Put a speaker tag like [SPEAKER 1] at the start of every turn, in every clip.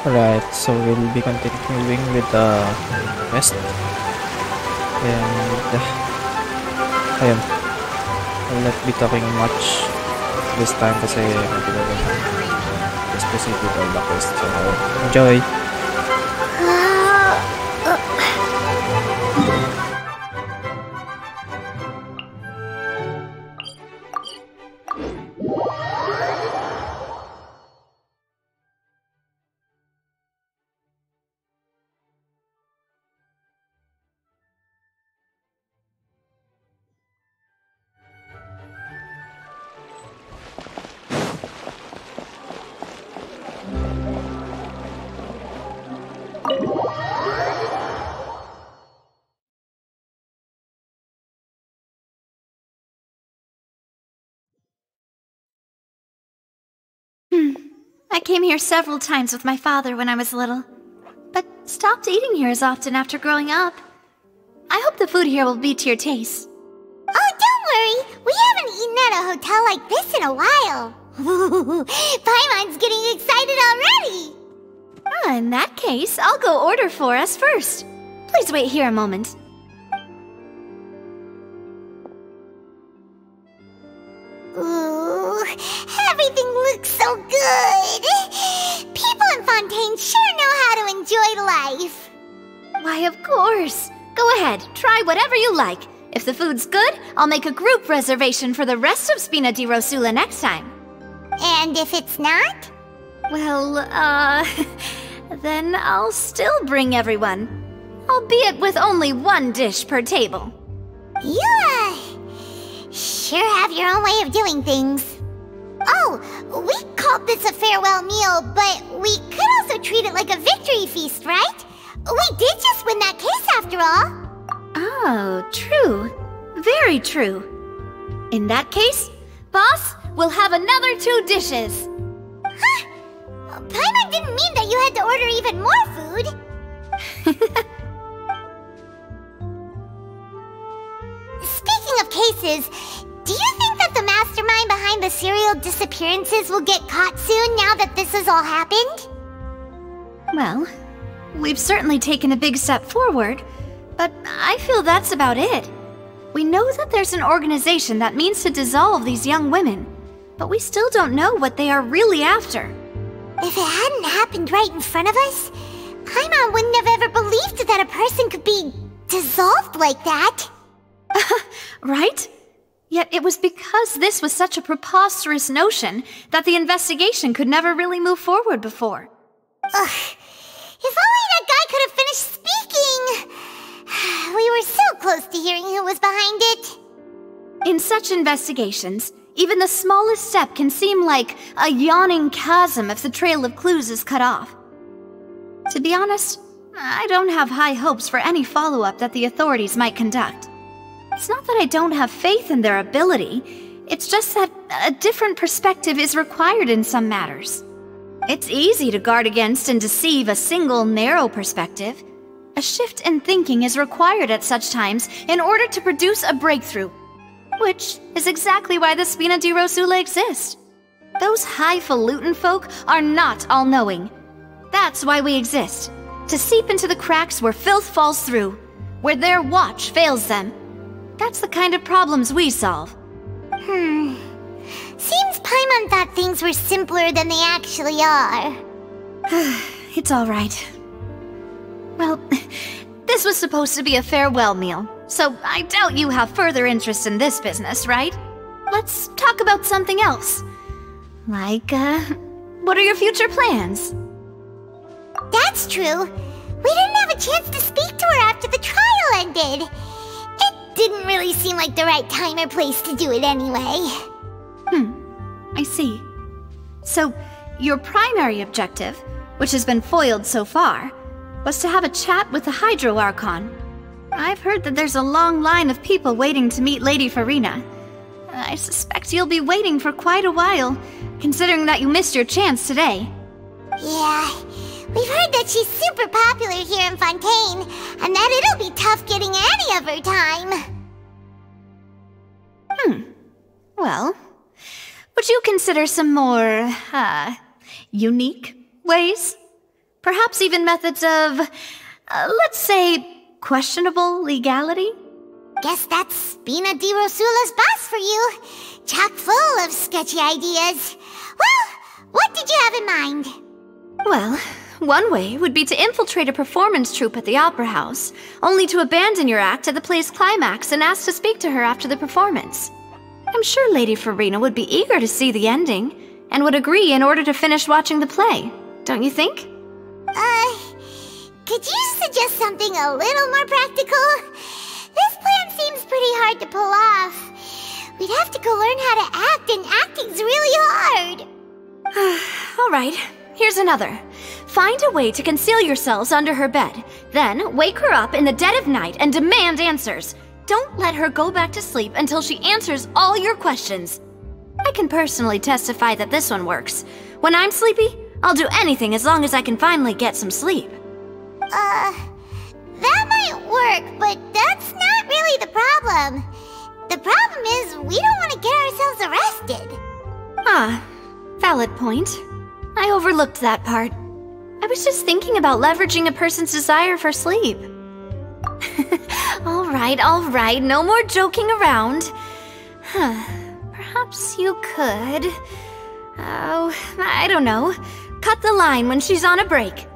[SPEAKER 1] Alright, so we'll be continuing with the quest. And ayun, I'll not be talking much this time kasi matagal na. Let's proceed with all the quest. So enjoy!
[SPEAKER 2] I came here several times with my father when I was little, but stopped eating here as often after growing up. I hope the food here will be to your taste.
[SPEAKER 3] Oh, don't worry! We haven't eaten at a hotel like this in a while. Paimon's getting excited already!
[SPEAKER 2] In that case, I'll go order for us first. Please wait here a moment.
[SPEAKER 3] Ooh, everything looks so good! People in Fontaine sure know how to enjoy life!
[SPEAKER 2] Why, of course. Go ahead, try whatever you like. If the food's good, I'll make a group reservation for the rest of Spina di Rosula next time.
[SPEAKER 3] And if it's not?
[SPEAKER 2] Well, then I'll still bring everyone. Albeit with only one dish per table.
[SPEAKER 3] You, sure have your own way of doing things. Oh, we called this a farewell meal, but we could also treat it like a victory feast, right? We did just win that case after all.
[SPEAKER 2] Oh, true. Very true. In that case, boss, we'll have another 2 dishes.
[SPEAKER 3] Huh? Paimon didn't mean that you had to order even more food. Speaking of cases, do you think that the mastermind behind the serial disappearances will get caught soon now that this has all happened?
[SPEAKER 2] Well, we've certainly taken a big step forward, but I feel that's about it. We know that there's an organization that means to dissolve these young women, but we still don't know what they are really after.
[SPEAKER 3] If it hadn't happened right in front of us, Paimon wouldn't have ever believed that a person could be dissolved like that.
[SPEAKER 2] Right? Yet it was because this was such a preposterous notion that the investigation could never really move forward before.
[SPEAKER 3] Ugh. If only that guy could have finished speaking! We were so close to hearing who was behind it.
[SPEAKER 2] In such investigations, even the smallest step can seem like a yawning chasm if the trail of clues is cut off. To be honest, I don't have high hopes for any follow-up that the authorities might conduct. It's not that I don't have faith in their ability, it's just that a different perspective is required in some matters. It's easy to guard against and deceive a single narrow perspective. A shift in thinking is required at such times in order to produce a breakthrough, which is exactly why the Spina di Rosula exist. Those highfalutin folk are not all-knowing. That's why we exist, to seep into the cracks where filth falls through, where their watch fails them. That's the kind of problems we solve.
[SPEAKER 3] Seems Paimon thought things were simpler than they actually are.
[SPEAKER 2] It's all right. Well, this was supposed to be a farewell meal, so I doubt you have further interest in this business, right? Let's talk about something else. Like, what are your future plans?
[SPEAKER 3] That's true. We didn't have a chance to speak to her after the trial ended. It didn't really seem like the right time or place to do it anyway.
[SPEAKER 2] I see. So, your primary objective, which has been foiled so far, was to have a chat with the Hydro Archon. I've heard that there's a long line of people waiting to meet Lady Farina. I suspect you'll be waiting for quite a while, considering that you missed your chance today.
[SPEAKER 3] Yeah, we've heard that she's super popular here in Fontaine, and that it'll be tough getting any of her time.
[SPEAKER 2] Well, would you consider some more, unique ways? Perhaps even methods of, let's say, questionable legality?
[SPEAKER 3] Guess that's Spina di Rosula's boss for you. Chock full of sketchy ideas. Well, what did you have in mind?
[SPEAKER 2] Well, one way would be to infiltrate a performance troupe at the Opera House, only to abandon your act at the play's climax and ask to speak to her after the performance. I'm sure Lady Farina would be eager to see the ending, and would agree in order to finish watching the play, don't you think?
[SPEAKER 3] Could you suggest something a little more practical? This plan seems pretty hard to pull off. We'd have to go learn how to act, and acting's really hard.
[SPEAKER 2] All right, here's another. Find a way to conceal yourselves under her bed. Then wake her up in the dead of night and demand answers. Don't let her go back to sleep until she answers all your questions. I can personally testify that this one works. When I'm sleepy, I'll do anything as long as I can finally get some sleep.
[SPEAKER 3] That might work, but that's not really the problem. The problem is we don't want to get ourselves arrested.
[SPEAKER 2] Ah, valid point. I overlooked that part. I was just thinking about leveraging a person's desire for sleep. All right, no more joking around. Perhaps you could... Oh, I don't know. Cut the line when she's on a break.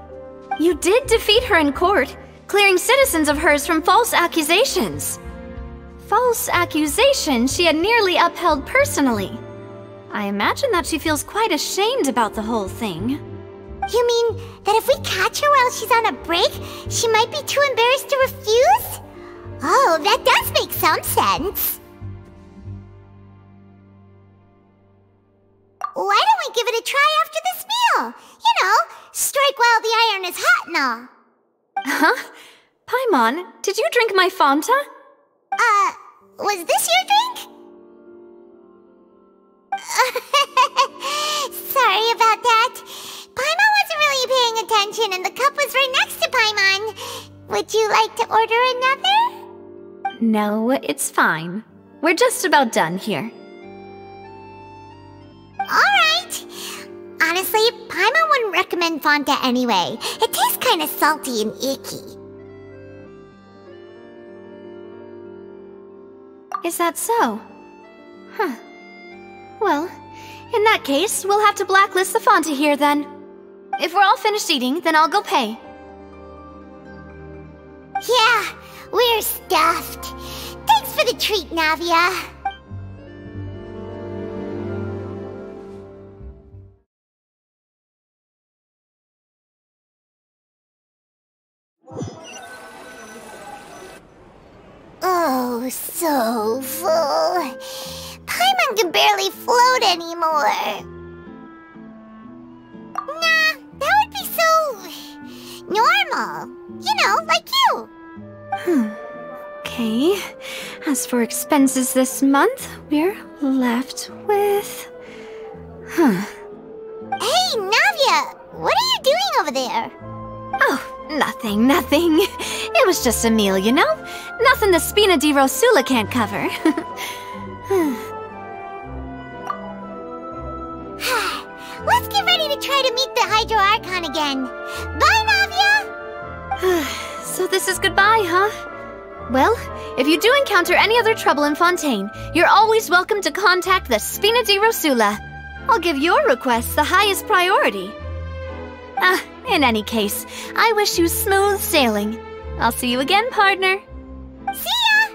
[SPEAKER 2] You did defeat her in court, clearing citizens of hers from false accusations. False accusations she had nearly upheld personally. I imagine that she feels quite ashamed about the whole thing.
[SPEAKER 3] You mean that if we catch her while she's on a break, she might be too embarrassed to refuse? Oh, that does make some sense. Why don't we give it a try after this meal? You know, strike while the iron is hot and all.
[SPEAKER 2] Huh? Paimon, did you drink my Fanta?
[SPEAKER 3] Was this your drink? Sorry about that. Paimon wasn't really paying attention and the cup was right next to Paimon. Would you like to order another?
[SPEAKER 2] No, it's fine. We're just about done here.
[SPEAKER 3] Alright. Honestly, Paimon wouldn't recommend Fanta anyway. It tastes kinda salty and icky.
[SPEAKER 2] Is that so? Huh. Well, in that case, we'll have to blacklist the Fanta here then. If we're all finished eating, then I'll go pay.
[SPEAKER 3] Yeah, we're stuffed. Thanks for the treat, Navia. Oh, so full. Paimon can barely float anymore. Nah, that would be so... normal. You know, like you.
[SPEAKER 2] Okay. As for expenses this month, we're left with...
[SPEAKER 3] Hey, Navia! What are you doing over there?
[SPEAKER 2] Oh, nothing. It was just a meal, you know? Nothing the Spina di Rosula can't cover.
[SPEAKER 3] Let's get ready to try to meet the Hydro Archon again. Bye, Navia!
[SPEAKER 2] So this is goodbye, huh? Well, if you do encounter any other trouble in Fontaine, you're always welcome to contact the Spina di Rosula. I'll give your request the highest priority. In any case, I wish you smooth sailing. I'll see you again, partner.
[SPEAKER 3] See ya!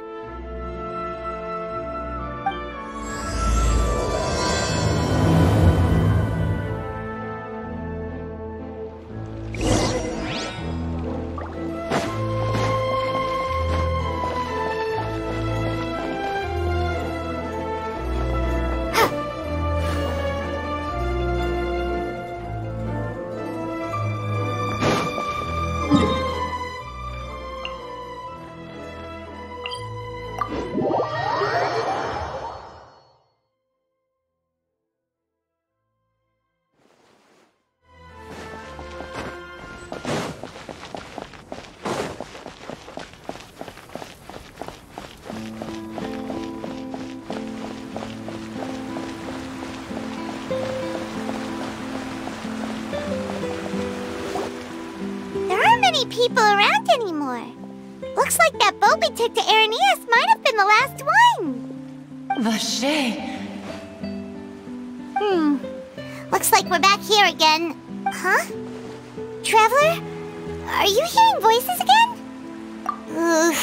[SPEAKER 3] people around anymore. Looks like that boat we took to Araneas might have been the last one.
[SPEAKER 4] Vache.
[SPEAKER 3] Looks like we're back here again. Huh? Traveler? Are you hearing voices again? Ugh.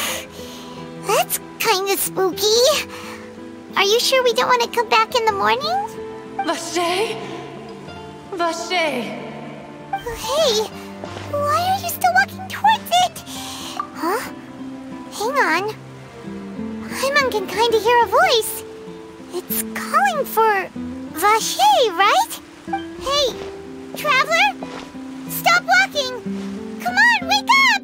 [SPEAKER 3] That's kinda spooky. Are you sure we don't want to come back in the morning?
[SPEAKER 4] Vache? Vache.
[SPEAKER 3] Hey, why are you still walking towards it? Huh? Hang on. Paimon can kinda hear a voice. It's calling for Vache, right? Hey, Traveler? Stop walking! Come on, wake up!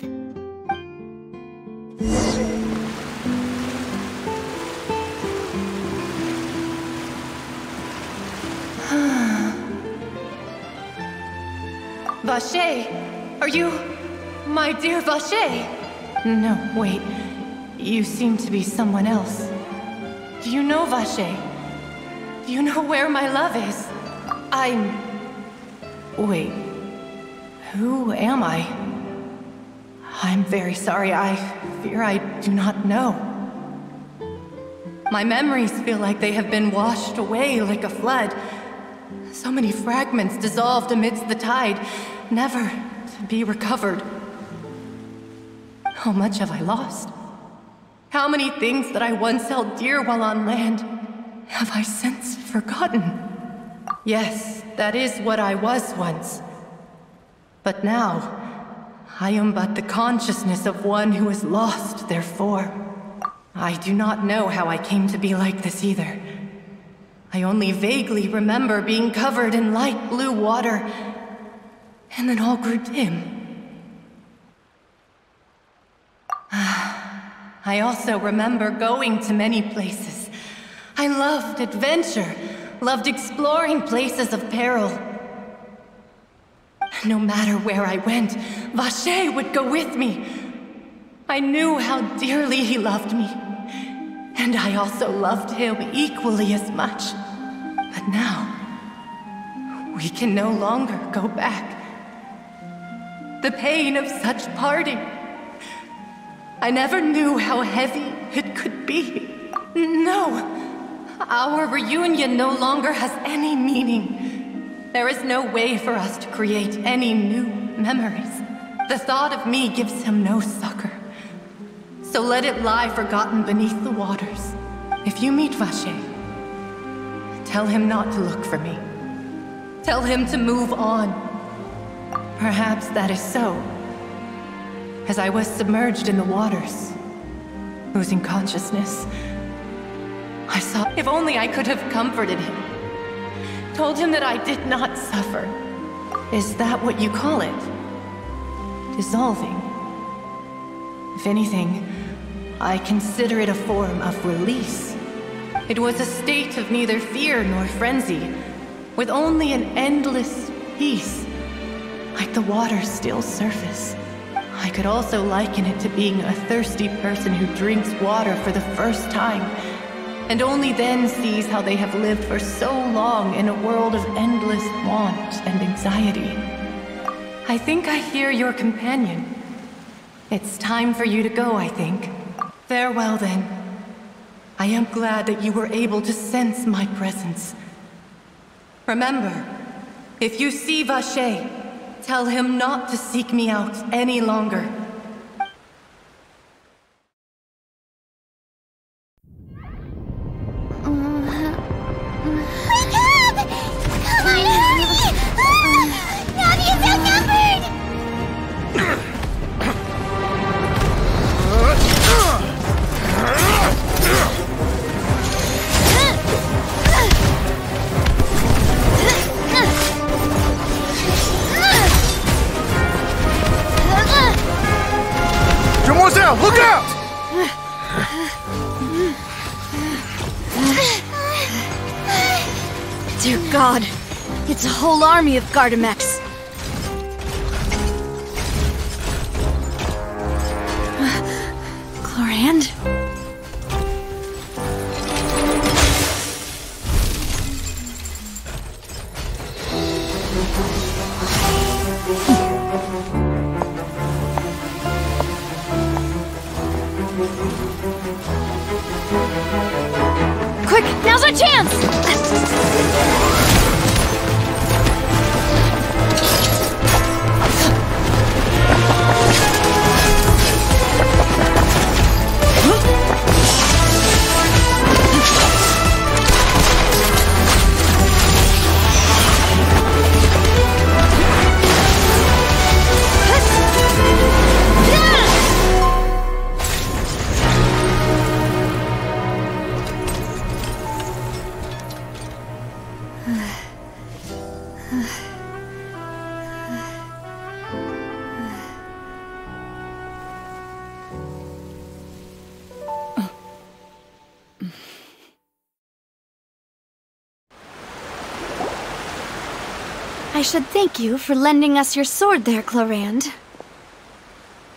[SPEAKER 4] Vache, are you... my dear Vache? No, wait. You seem to be someone else. Do you know Vache? Do you know where my love is? Wait. Who am I? I'm very sorry. I fear I do not know. My memories feel like they have been washed away like a flood. So many fragments dissolved amidst the tide, never to be recovered. How much have I lost? How many things that I once held dear while on land have I since forgotten? Yes, that is what I was once. But now, I am but the consciousness of one who has lost their form. I do not know how I came to be like this either. I only vaguely remember being covered in light blue water, and then all grew dim. I also remember going to many places. I loved adventure, loved exploring places of peril. No matter where I went, Vache would go with me. I knew how dearly he loved me, and I also loved him equally as much. But now, we can no longer go back. The pain of such parting, I never knew how heavy it could be. No, our reunion no longer has any meaning. There is no way for us to create any new memories. The thought of me gives him no succor. So let it lie forgotten beneath the waters. If you meet Vache, tell him not to look for me. Tell him to move on. Perhaps that is so. As I was submerged in the waters, losing consciousness, I saw if only I could have comforted him. Told him that I did not suffer. Is that what you call it? Dissolving? If anything, I consider it a form of release. It was a state of neither fear nor frenzy, with only an endless peace, like the water's still surface. I could also liken it to being a thirsty person who drinks water for the first time, and only then sees how they have lived for so long in a world of endless want and anxiety. I think I hear your companion. It's time for you to go, I think. Farewell, then. I am glad that you were able to sense my presence. Remember, if you see Vache, tell him not to seek me out any longer.
[SPEAKER 3] Wake up! Come on, hurry! Navi is outnumbered!
[SPEAKER 5] Demoiselle, look out!
[SPEAKER 2] Dear God, it's a whole army of Gardamex. Chlorand? a chance! I should thank you for lending us your sword there, Clorand.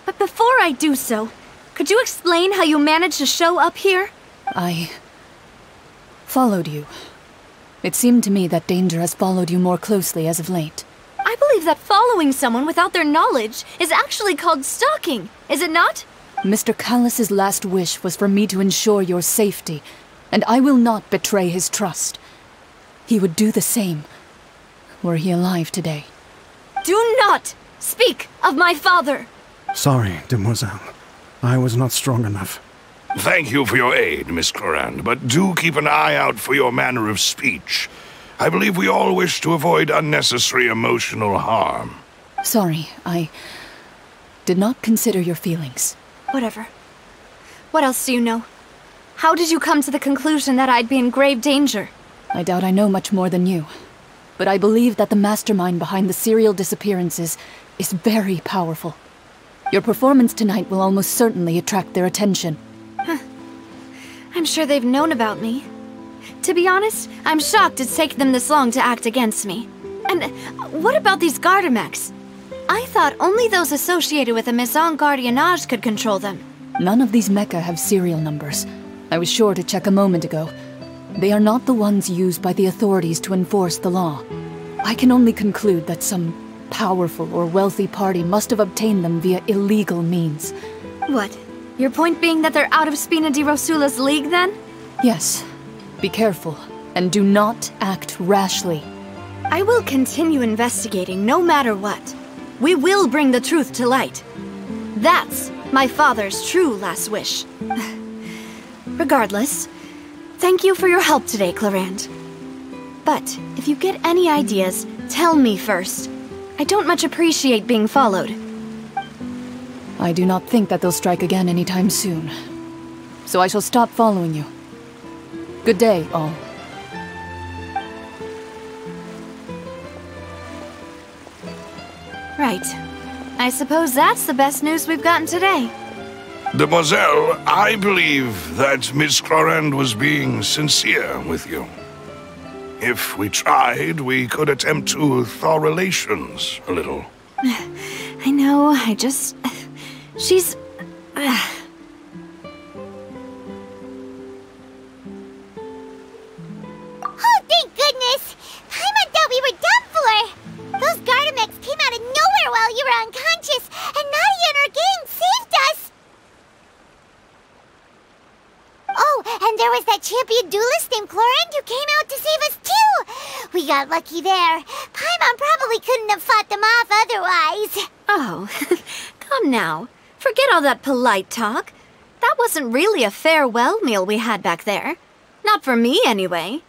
[SPEAKER 2] But before I do so, could you explain how you managed to show up here?
[SPEAKER 5] I followed you. It seemed to me that danger has followed you more closely as of late.
[SPEAKER 2] I believe that following someone without their knowledge is actually called stalking, is it not?
[SPEAKER 5] Mr. Callus's last wish was for me to ensure your safety, and I will not betray his trust. He would do the same, were he alive today.
[SPEAKER 2] Do not speak of my father!
[SPEAKER 6] Sorry, demoiselle. I was not strong enough.
[SPEAKER 7] Thank you for your aid, Miss Clorand, but do keep an eye out for your manner of speech. I believe we all wish to avoid unnecessary emotional harm.
[SPEAKER 5] Sorry, I did not consider your feelings.
[SPEAKER 2] Whatever. What else do you know? How did you come to the conclusion that I'd be in grave danger?
[SPEAKER 5] I doubt I know much more than you, but I believe that the mastermind behind the serial disappearances is very powerful. Your performance tonight will almost certainly attract their attention.
[SPEAKER 2] I'm sure they've known about me. To be honest, I'm shocked it's taken them this long to act against me. And what about these Gardamex? I thought only those associated with a Maison Gardiennage could control them.
[SPEAKER 5] None of these mecha have serial numbers. I was sure to check a moment ago. They are not the ones used by the authorities to enforce the law. I can only conclude that some powerful or wealthy party must have obtained them via illegal means.
[SPEAKER 2] What? Your point being that they're out of Spina di Rosula's league, then?
[SPEAKER 5] Yes. Be careful, and do not act rashly.
[SPEAKER 2] I will continue investigating no matter what. We will bring the truth to light. That's my father's true last wish. Regardless, thank you for your help today, Clorand. But if you get any ideas, tell me first. I don't much appreciate being followed.
[SPEAKER 5] I do not think that they'll strike again anytime soon. So I shall stop following you. Good day, all.
[SPEAKER 2] Right. I suppose that's the best news we've gotten today.
[SPEAKER 7] Demoiselle, I believe that Miss Clorand was being sincere with you. If we tried, we could attempt to thaw relations a little.
[SPEAKER 2] I know, I just... She's...
[SPEAKER 3] Oh, thank goodness! Paimon thought we were done for! Those Gardamex came out of nowhere while you were unconscious, and Nadia and her gang saved us! Oh, and there was that champion duelist named Clorand who came out to save us too! We got lucky there. Paimon probably couldn't have fought them off otherwise.
[SPEAKER 2] Oh, come now. Forget all that polite talk. That wasn't really a farewell meal we had back there. Not for me, anyway.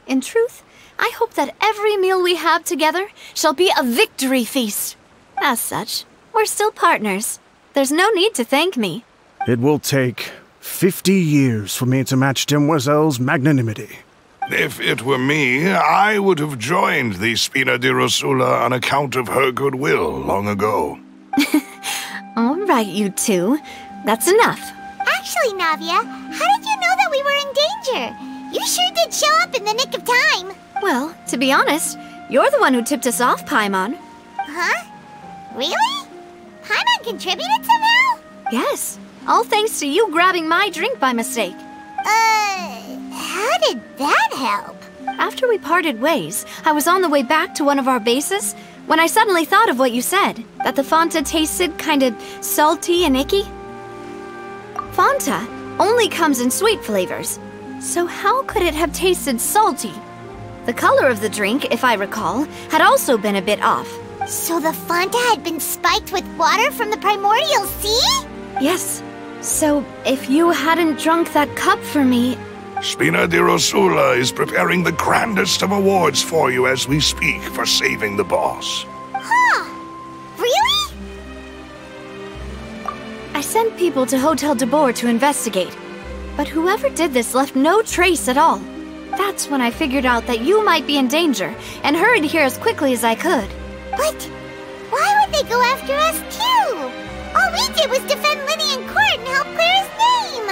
[SPEAKER 2] In truth, I hope that every meal we have together shall be a victory feast. As such, we're still partners. There's no need to thank me.
[SPEAKER 6] It will take 50 years for me to match Demoiselle's magnanimity.
[SPEAKER 7] If it were me, I would have joined the Spina di Rosula on account of her goodwill long ago.
[SPEAKER 2] All right, you two. That's enough.
[SPEAKER 3] Actually, Navia, how did you know that we were in danger? You sure did show up in the nick of time.
[SPEAKER 2] Well, to be honest, you're the one who tipped us off, Paimon.
[SPEAKER 3] Huh? Really? Paimon contributed somehow?
[SPEAKER 2] Yes, all thanks to you grabbing my drink by mistake.
[SPEAKER 3] How did that help?
[SPEAKER 2] After we parted ways, I was on the way back to one of our bases when I suddenly thought of what you said, that the Fanta tasted kind of salty and icky. Fanta only comes in sweet flavors, So how could it have tasted salty? The color of the drink, if I recall, had also been a bit off.
[SPEAKER 3] So the Fanta had been spiked with water from the primordial sea?
[SPEAKER 2] Yes. So if you hadn't drunk that cup for me...
[SPEAKER 7] Spina di Rosula is preparing the grandest of awards for you as we speak for saving the boss.
[SPEAKER 3] Huh. Really?
[SPEAKER 2] I sent people to Hotel de Boer to investigate. But whoever did this left no trace at all. That's when I figured out that you might be in danger, and hurried here as quickly as I could.
[SPEAKER 3] But why would they go after us too? All we did was defend Liddy in court and help clear his name.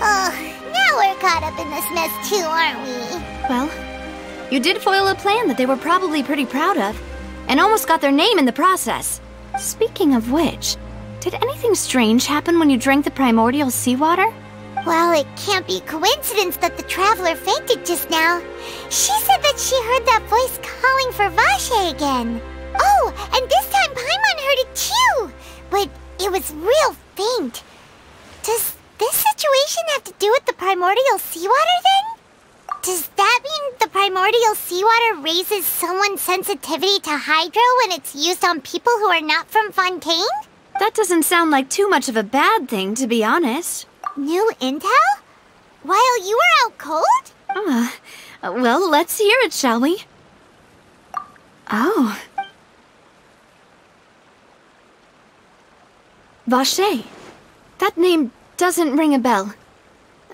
[SPEAKER 3] Ugh, now we're caught up in this mess too, aren't we?
[SPEAKER 2] Well, you did foil a plan that they were probably pretty proud of, and almost got their name in the process. Speaking of which, did anything strange happen when you drank the primordial seawater?
[SPEAKER 3] Well, it can't be coincidence that the traveler fainted just now. She said that she heard that voice calling for Vache again. Oh, and this time Paimon heard it too, but it was real faint. Does this situation have to do with the primordial seawater then? Does that mean the primordial seawater raises someone's sensitivity to hydro when it's used on people who are not from Fontaine?
[SPEAKER 2] That doesn't sound like too much of a bad thing, to be honest.
[SPEAKER 3] New intel? While you were out cold?
[SPEAKER 2] Well, let's hear it, shall we? Oh. Vache. That name doesn't ring a bell.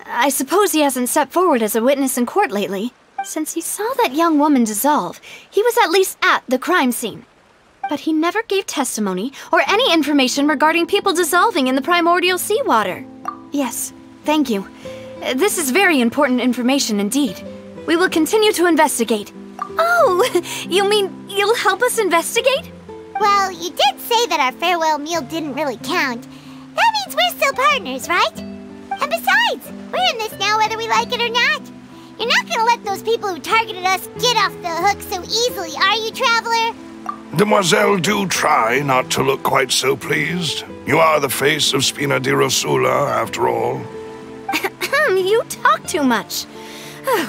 [SPEAKER 2] I suppose he hasn't stepped forward as a witness in court lately. Since he saw that young woman dissolve, he was at least at the crime scene. But he never gave testimony or any information regarding people dissolving in the primordial seawater. Yes, thank you. This is very important information indeed. We will continue to investigate. Oh, you mean you'll help us investigate?
[SPEAKER 3] Well, you did say that our farewell meal didn't really count. That means we're still partners, right? And besides, we're in this now whether we like it or not. You're not gonna let those people who targeted us get off the hook so easily, are you, Traveler?
[SPEAKER 7] Demoiselle, do try not to look quite so pleased. You are the face of Spina di Rosula, after all.
[SPEAKER 2] You talk too much.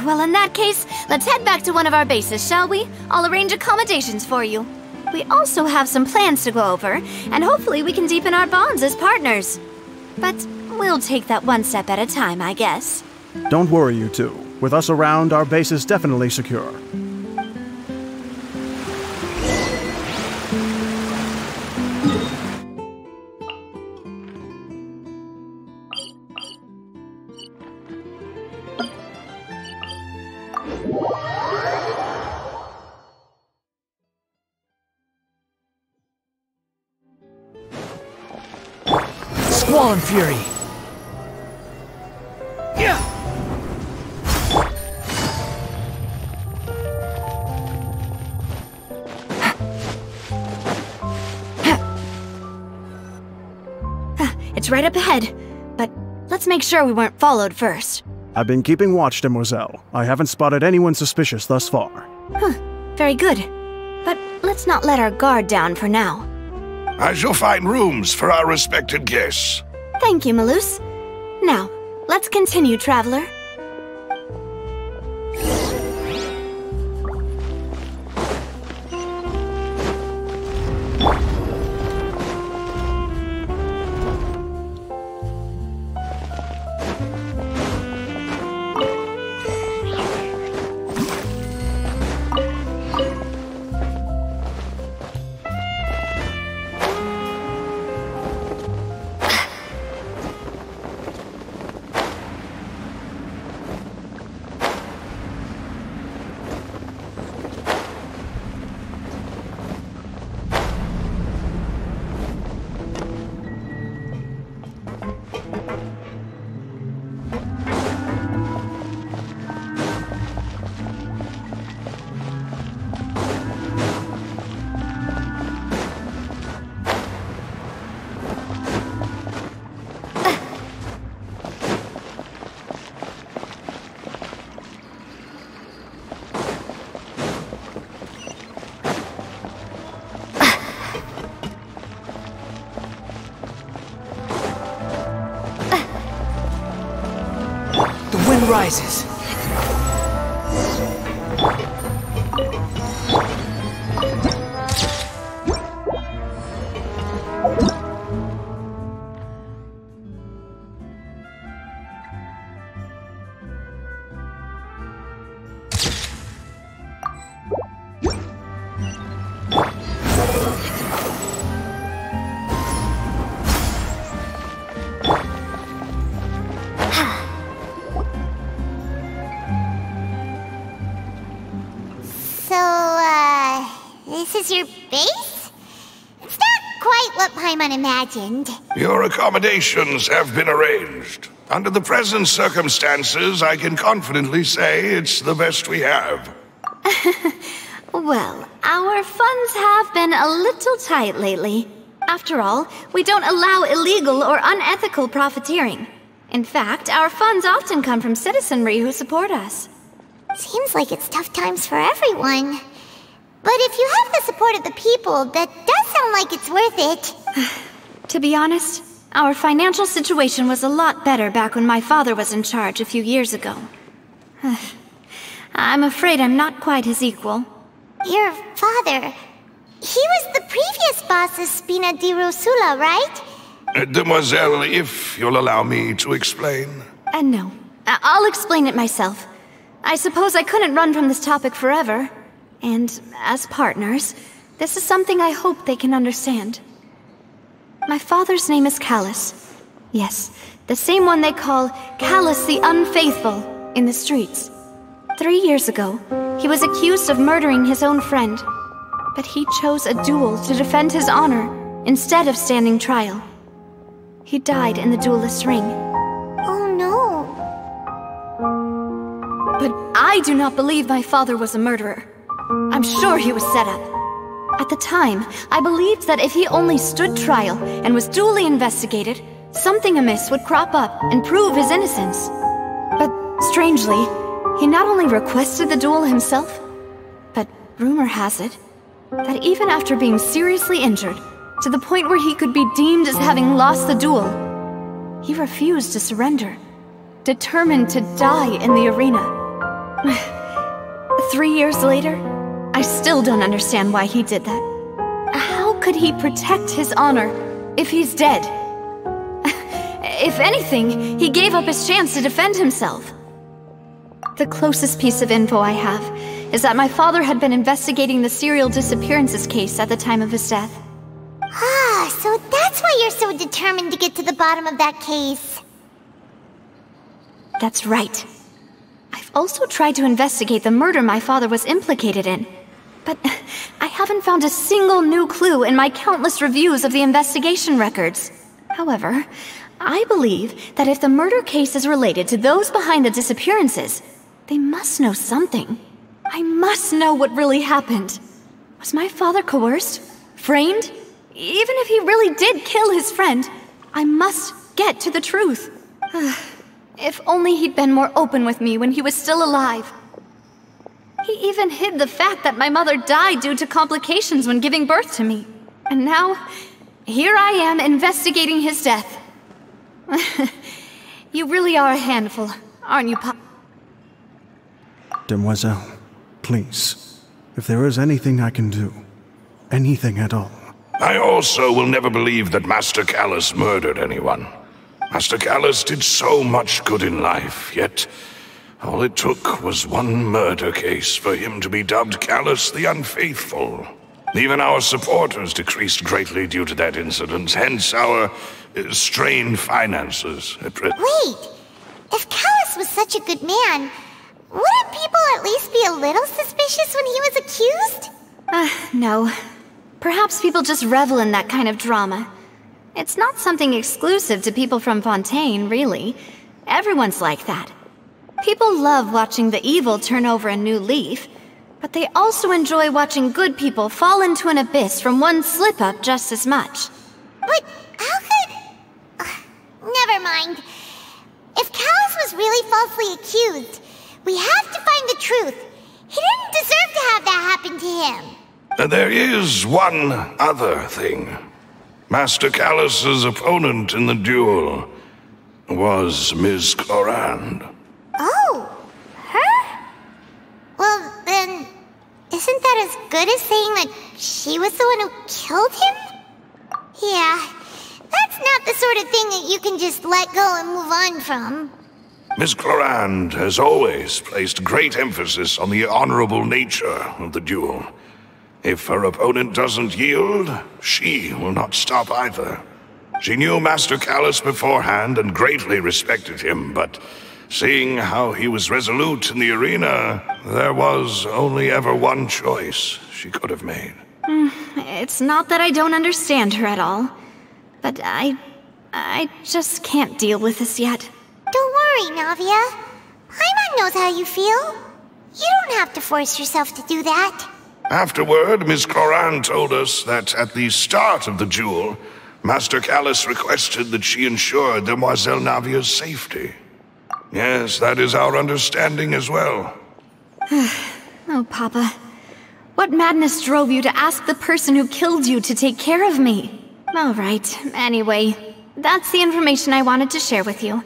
[SPEAKER 2] Well, in that case, let's head back to one of our bases, shall we? I'll arrange accommodations for you. We also have some plans to go over, and hopefully we can deepen our bonds as partners. But we'll take that one step at a time, I guess.
[SPEAKER 6] Don't worry, you two. With us around, our base is definitely secure.
[SPEAKER 8] Squall Fury! Yeah!
[SPEAKER 2] It's right up ahead, but let's make sure we weren't followed first.
[SPEAKER 6] I've been keeping watch, Demoiselle. I haven't spotted anyone suspicious thus far.
[SPEAKER 2] Very good. But let's not let our guard down for now.
[SPEAKER 7] I shall find rooms for our respected guests.
[SPEAKER 2] Thank you, Malus. Now, let's continue, Traveler.
[SPEAKER 8] moon rises.
[SPEAKER 3] This is your base? It's not quite what Paimon imagined.
[SPEAKER 7] Your accommodations have been arranged. Under the present circumstances, I can confidently say it's the best we have.
[SPEAKER 2] Well, our funds have been a little tight lately. After all, we don't allow illegal or unethical profiteering. In fact, our funds often come from citizenry who support us.
[SPEAKER 3] Seems like it's tough times for everyone. But if you have the support of the people, that does sound like it's worth it.
[SPEAKER 2] To be honest, our financial situation was a lot better back when my father was in charge a few years ago. I'm afraid I'm not quite his equal.
[SPEAKER 3] Your father... he was the previous boss of Spina di Rosula, right?
[SPEAKER 7] Demoiselle, if you'll allow me to explain.
[SPEAKER 2] No. I'll explain it myself. I suppose I couldn't run from this topic forever. And as partners, this is something I hope they can understand. My father's name is Callus. Yes, the same one they call Callus the Unfaithful in the streets. 3 years ago, he was accused of murdering his own friend. But he chose a duel to defend his honor instead of standing trial. He died in the duelist's ring.
[SPEAKER 3] Oh no.
[SPEAKER 2] But I do not believe my father was a murderer. I'm sure he was set up. At the time, I believed that if he only stood trial and was duly investigated, something amiss would crop up and prove his innocence. But strangely, he not only requested the duel himself, but rumor has it that even after being seriously injured, to the point where he could be deemed as having lost the duel, he refused to surrender, determined to die in the arena. 3 years later, I still don't understand why he did that. How could he protect his honor if he's dead? If anything, he gave up his chance to defend himself. The closest piece of info I have is that my father had been investigating the serial disappearances case at the time of his death.
[SPEAKER 3] Ah, so that's why you're so determined to get to the bottom of that case.
[SPEAKER 2] That's right. I've also tried to investigate the murder my father was implicated in, but I haven't found a single new clue in my countless reviews of the investigation records. However, I believe that if the murder case is related to those behind the disappearances, they must know something. I must know what really happened. Was my father coerced? Framed? Even if he really did kill his friend, I must get to the truth. If only he'd been more open with me when he was still alive. He even hid the fact that my mother died due to complications when giving birth to me. And now, here I am investigating his death. You really are a handful, aren't you, Pop?
[SPEAKER 6] Demoiselle, please, if there is anything I can do, anything at all.
[SPEAKER 7] I also will never believe that Master Callus murdered anyone. Master Callus did so much good in life, yet all it took was one murder case for him to be dubbed Callus the Unfaithful. Even our supporters decreased greatly due to that incident, hence our strained finances.
[SPEAKER 3] Wait, if Callus was such a good man, wouldn't people at least be a little suspicious when he was accused?
[SPEAKER 2] No. Perhaps people just revel in that kind of drama. It's not something exclusive to people from Fontaine, really. Everyone's like that. People love watching the evil turn over a new leaf, but they also enjoy watching good people fall into an abyss from one slip-up just as much.
[SPEAKER 3] But how could... never mind. If Callus was really falsely accused, we have to find the truth. He didn't deserve to have that happen to him.
[SPEAKER 7] There is one other thing. Master Callus's opponent in the duel was Ms. Clorand.
[SPEAKER 3] Oh. about as good as saying that she was the one who killed him? Yeah, that's not the sort of thing that you can just let go and move on from.
[SPEAKER 7] Miss Clorand has always placed great emphasis on the honorable nature of the duel. If her opponent doesn't yield, she will not stop either. She knew Master Callus beforehand and greatly respected him, but seeing how he was resolute in the arena, there was only ever one choice she could have made.
[SPEAKER 2] It's not that I don't understand her at all, but I just can't deal with this yet.
[SPEAKER 3] Don't worry, Navia. Paimon knows how you feel. You don't have to force yourself to do that.
[SPEAKER 7] Afterward, Miss Clorand told us that at the start of the duel, Master Callus requested that she ensure Demoiselle Navia's safety. Yes, that is our understanding as well.
[SPEAKER 2] Oh, Papa. What madness drove you to ask the person who killed you to take care of me? All right, anyway, that's the information I wanted to share with you.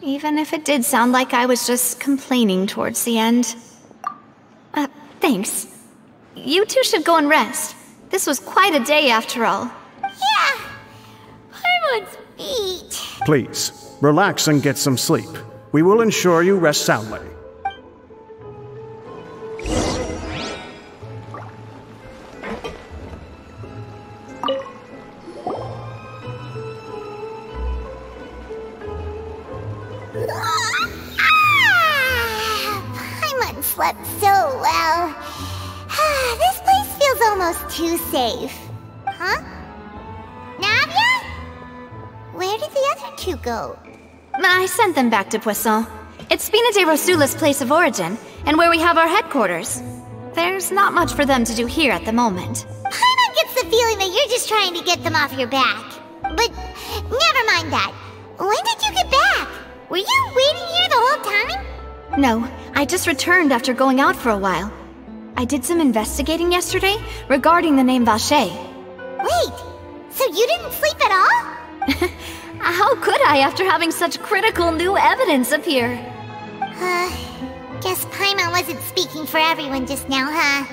[SPEAKER 2] Even if it did sound like I was just complaining towards the end. Thanks. You two should go and rest. This was quite a day after all.
[SPEAKER 3] Yeah, Paimon's beat.
[SPEAKER 6] Please, relax and get some sleep. We will ensure you rest soundly.
[SPEAKER 3] Paimon slept so well. This place feels almost too safe. Huh? Navia? Where did the other two go?
[SPEAKER 2] I sent them back to Poisson. It's Spina de Rosula's place of origin, and where we have our headquarters. There's not much for them to do here at the moment.
[SPEAKER 3] Paimon gets the feeling that you're just trying to get them off your back. But never mind that. When did you get back? Were you waiting here the whole time?
[SPEAKER 2] No, I just returned after going out for a while. I did some investigating yesterday regarding the name Vache.
[SPEAKER 3] Wait, so you didn't sleep at all?
[SPEAKER 2] How could I after having such critical new evidence appear?
[SPEAKER 3] Guess Paimon wasn't speaking for everyone just now, huh?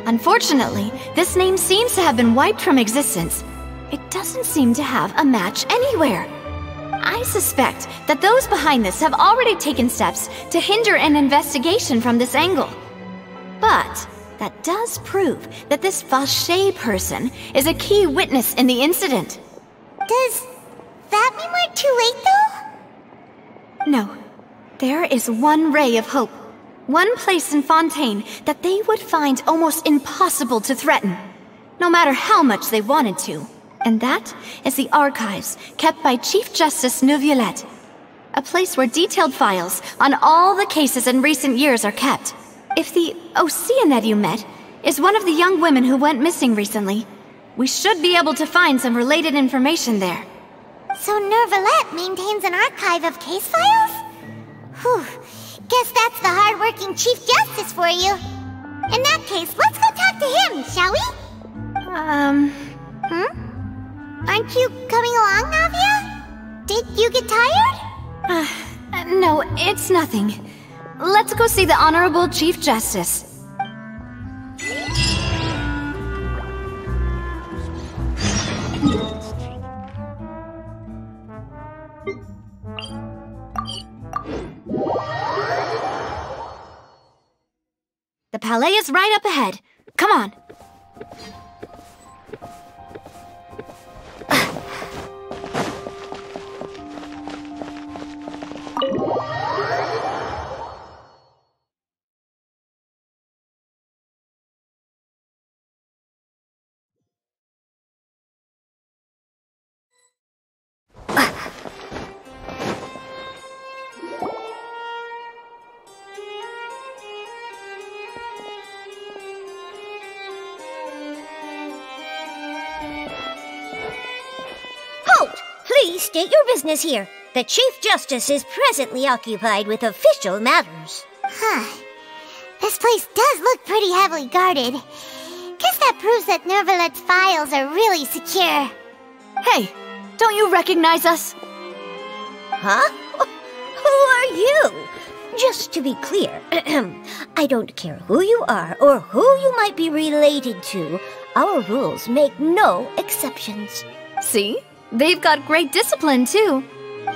[SPEAKER 2] Unfortunately, this name seems to have been wiped from existence. It doesn't seem to have a match anywhere. I suspect that those behind this have already taken steps to hinder an investigation from this angle. But that does prove that this Vache person is a key witness in the incident.
[SPEAKER 3] Does that mean we're too late, though?
[SPEAKER 2] No. There is one ray of hope. One place in Fontaine that they would find almost impossible to threaten, no matter how much they wanted to. And that is the archives kept by Chief Justice Neuvillette. A place where detailed files on all the cases in recent years are kept. If the Ocean that you met is one of the young women who went missing recently, we should be able to find some related information there.
[SPEAKER 3] So Neuvillette maintains an archive of case files? Whew. Guess that's the hard-working Chief Justice for you. In that case, let's go talk to him, shall we? Aren't you coming along, Navia? Did you get tired?
[SPEAKER 2] No, it's nothing. Let's go see the Honorable Chief Justice. The Palais is right up ahead. Come on.
[SPEAKER 9] Please state your business here. The Chief Justice is presently occupied with official matters.
[SPEAKER 3] This place does look pretty heavily guarded. Guess that proves that Neuvillette's files are really secure.
[SPEAKER 2] Hey, don't you recognize us?
[SPEAKER 9] Huh? Who are you? Just to to be clear, I don't care who you are or who you might be related to. Our rules make no exceptions.
[SPEAKER 2] See? They've got great discipline, too.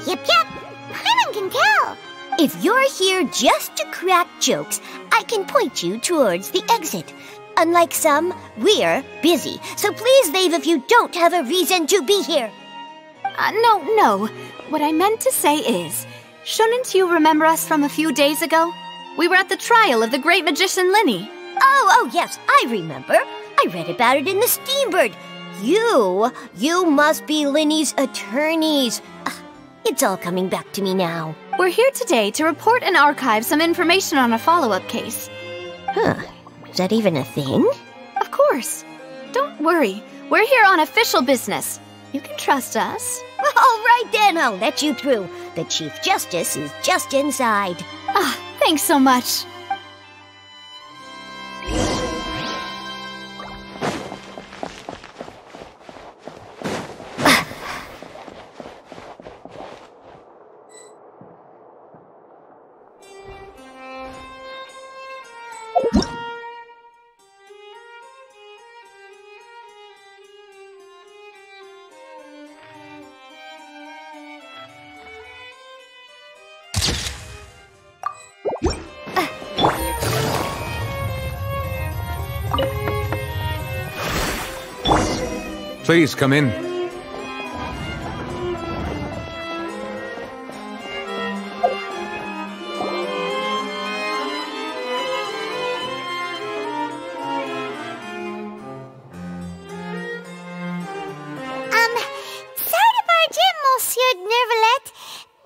[SPEAKER 3] Yep. Paimon can tell.
[SPEAKER 9] If you're here just to crack jokes, I can point you towards the exit. Unlike some, we're busy, so please leave if you don't have a reason to be here.
[SPEAKER 2] No. What I meant to say is, shouldn't you remember us from a few days ago? We were at the trial of the great magician Linny.
[SPEAKER 9] Oh, yes, I remember. I read about it in the Steambird. You must be Linny's attorneys. It's all coming back to me now.
[SPEAKER 2] We're here today to report and archive some information on a follow-up case.
[SPEAKER 9] Huh. Is that even a thing?
[SPEAKER 2] Of course. Don't worry. We're here on official business. You can trust us.
[SPEAKER 9] All right then, I'll let you through. The Chief Justice is just inside.
[SPEAKER 2] Thanks so much.
[SPEAKER 10] Please come in.
[SPEAKER 3] Sorry to barge in, Monsieur Nervalet.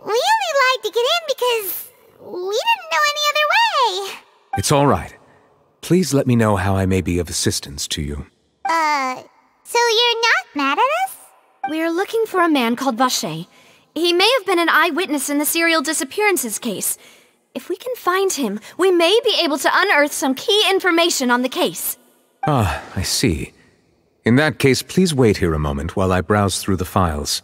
[SPEAKER 3] We only lied to get in because we didn't know any other way.
[SPEAKER 10] It's all right. Please let me know how I may be of assistance to you.
[SPEAKER 3] So you're not mad at us?
[SPEAKER 2] We're looking for a man called Vacher. He may have been an eyewitness in the serial disappearances case. If we can find him, we may be able to unearth some key information on the case.
[SPEAKER 10] Ah, I see. In that case, please wait here a moment while I browse through the files.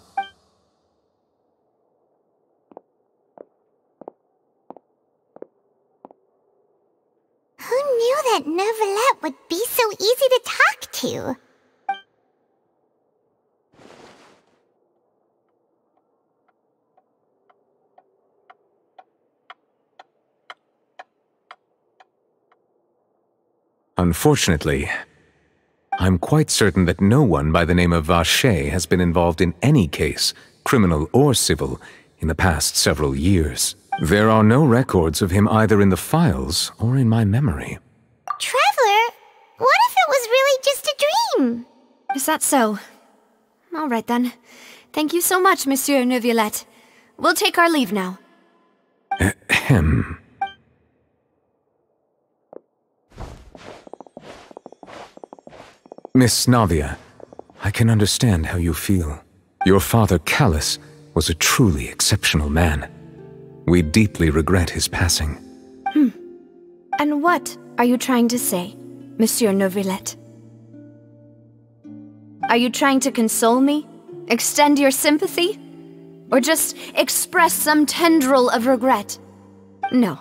[SPEAKER 3] Who knew that Nervalet would be so easy to talk to?
[SPEAKER 10] Unfortunately, I'm quite certain that no one by the name of Vacher has been involved in any case, criminal or civil, in the past several years. There are no records of him either in the files or in my memory.
[SPEAKER 3] Traveler, what if it was really just a dream?
[SPEAKER 2] Is that so? All right then. Thank you so much, Monsieur Neuvillette. We'll take our leave now.
[SPEAKER 10] Ahem. Miss Navia, I can understand how you feel. Your father, Callus, was a truly exceptional man. We deeply regret his passing.
[SPEAKER 2] And what are you trying to say, Monsieur Neuvillette? Are you trying to console me? Extend your sympathy? Or just express some tendril of regret? No.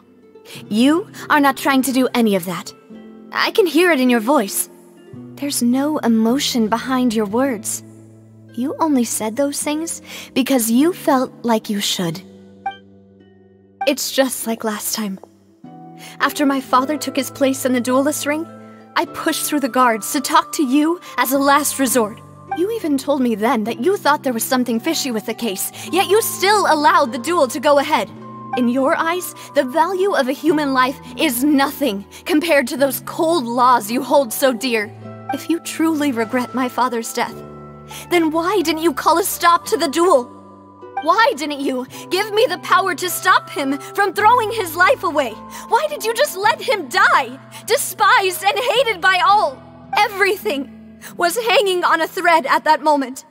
[SPEAKER 2] You are not trying to do any of that. I can hear it in your voice. There's no emotion behind your words. You only said those things because you felt like you should. It's just like last time. After my father took his place in the duelist ring, I pushed through the guards to talk to you as a last resort. You even told me then that you thought there was something fishy with the case, yet you still allowed the duel to go ahead. In your eyes, the value of a human life is nothing compared to those cold laws you hold so dear. If you truly regret my father's death, then why didn't you call a stop to the duel? Why didn't you give me the power to stop him from throwing his life away? Why did you just let him die, despised and hated by all? Everything was hanging on a thread at that moment.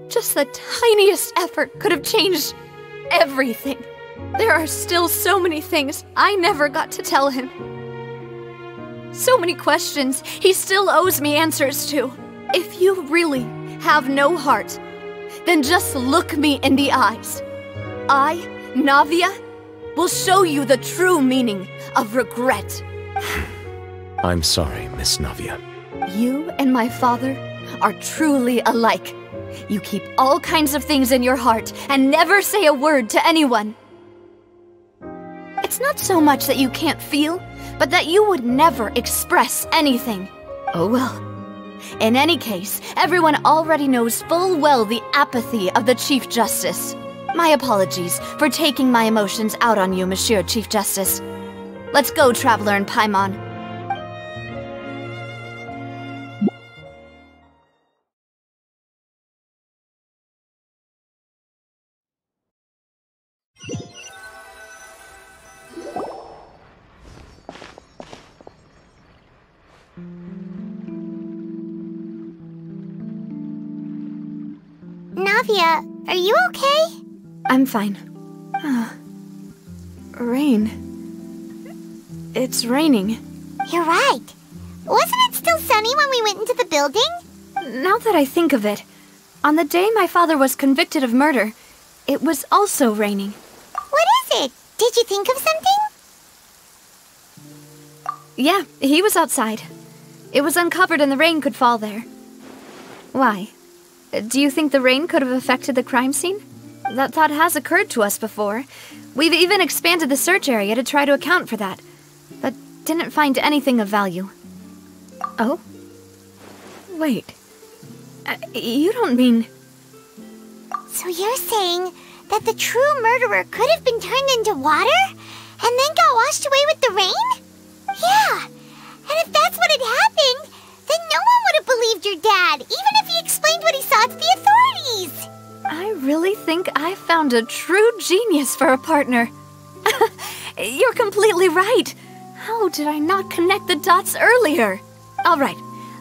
[SPEAKER 2] Just the tiniest effort could have changed everything. There are still so many things I never got to tell him. So many questions he still owes me answers to. If you really have no heart, then just look me in the eyes. I, Navia,
[SPEAKER 5] will show you the true meaning of regret.
[SPEAKER 10] I'm sorry, Miss Navia.
[SPEAKER 5] You and my father are truly alike. You keep all kinds of things in your heart and never say a word to anyone. It's not so much that you can't feel, but that you would never express anything. Oh well. In any case, everyone already knows full well the apathy of the Chief Justice. My apologies for taking my emotions out on you, Monsieur Chief Justice. Let's go, Traveler and Paimon.
[SPEAKER 3] Navia, are you okay?
[SPEAKER 5] I'm fine. Rain. It's raining.
[SPEAKER 3] You're right. Wasn't it still sunny when we went into the building?
[SPEAKER 5] Now that I think of it, on the day my father was convicted of murder, it was also raining.
[SPEAKER 3] What is it? Did you think of something?
[SPEAKER 5] Yeah, he was outside. It was uncovered and the rain could fall there. Why? Do you think the rain could have affected the crime scene? That thought has occurred to us before. We've even expanded the search area to try to account for that, but didn't find anything of value. Oh? Wait. You don't mean...
[SPEAKER 3] So you're saying that the true murderer could have been turned into water and then got washed away with the rain? Yeah, and if that's what had happened, then no one would have believed your dad, even if he explained what he saw to the authorities.
[SPEAKER 5] I really think I found a true genius for a partner. You're completely right. How did I not connect the dots earlier? All right,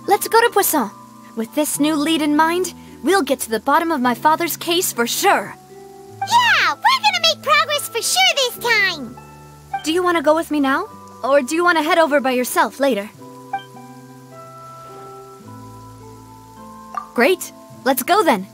[SPEAKER 5] let's go to Poisson. With this new lead in mind, we'll get to the bottom of my father's case for sure.
[SPEAKER 3] Yeah, we're gonna make progress for sure this time.
[SPEAKER 5] Do you want to go with me now? Or do you want to head over by yourself later? Great, let's go then.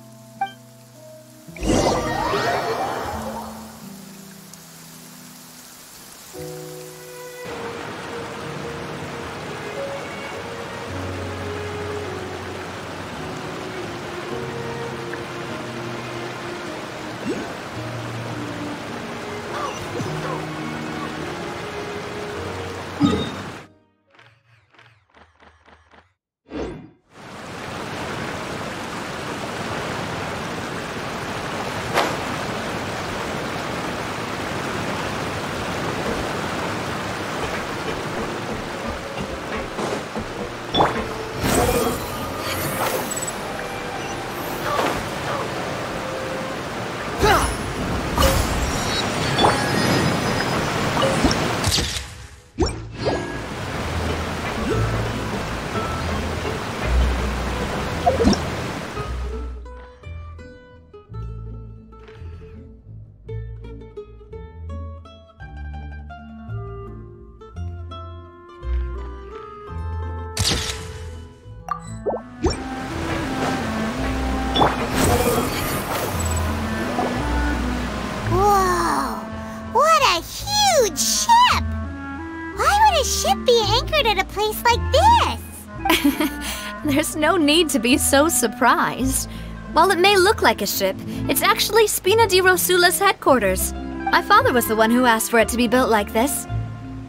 [SPEAKER 3] At a place like this.
[SPEAKER 5] There's no need to be so surprised. While it may look like a ship, it's actually Spina di Rosula's headquarters. My father was the one who asked for it to be built like this.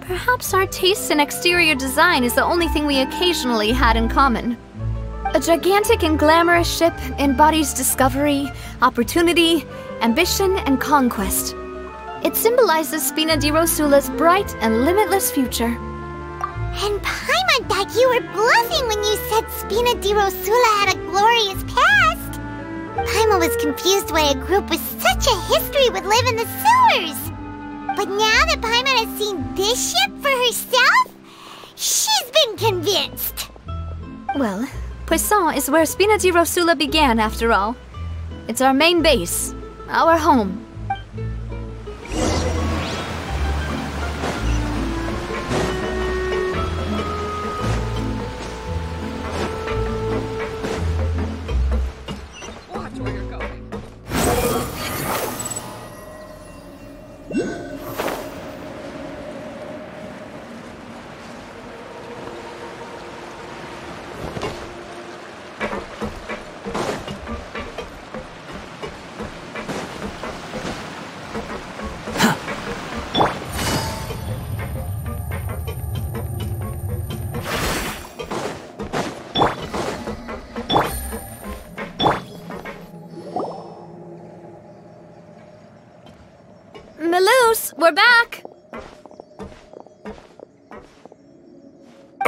[SPEAKER 5] Perhaps our taste in exterior design is the only thing we occasionally had in common. A gigantic and glamorous ship embodies discovery, opportunity, ambition, and conquest. It symbolizes Spina di Rosula's bright and limitless future.
[SPEAKER 3] And Paimon thought you were bluffing when you said Spina di Rosula had a glorious past. Paimon was confused why a group with such a history would live in the sewers. But now that Paimon has seen this ship for herself, she's been convinced.
[SPEAKER 5] Well, Poisson is where Spina di Rosula began, after all. It's our main base, our home.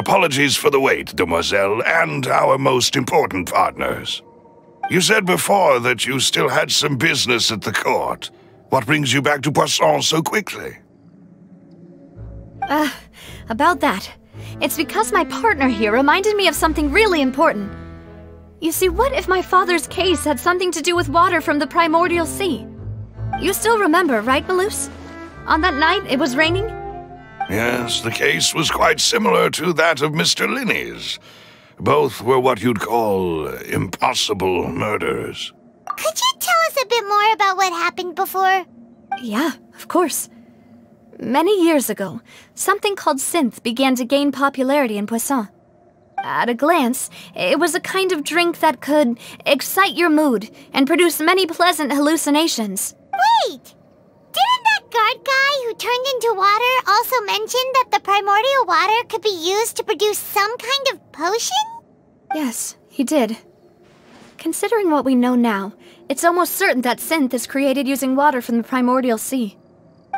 [SPEAKER 7] Apologies for the wait, demoiselle, and our most important partners. You said before that you still had some business at the court. What brings you back to Poisson so quickly?
[SPEAKER 2] About that. It's because my partner here reminded me of something really important. You see, what if my father's case had something to do with water from the primordial sea? You still remember, right, Malus? On that night, it was raining?
[SPEAKER 7] Yes, the case was quite similar to that of Mr. Linney's. Both were what you'd call impossible murders.
[SPEAKER 3] Could you tell us a bit more about what happened before?
[SPEAKER 2] Yeah, of course. Many years ago, something called synth began to gain popularity in Poisson. At a glance, it was a kind of drink that could excite your mood and produce many pleasant hallucinations.
[SPEAKER 3] Wait! Didn't that guard guy who turned into water also mention that the primordial water could be used to produce some kind of potion?
[SPEAKER 2] Yes, he did. Considering what we know now, it's almost certain that synth is created using water from the primordial sea.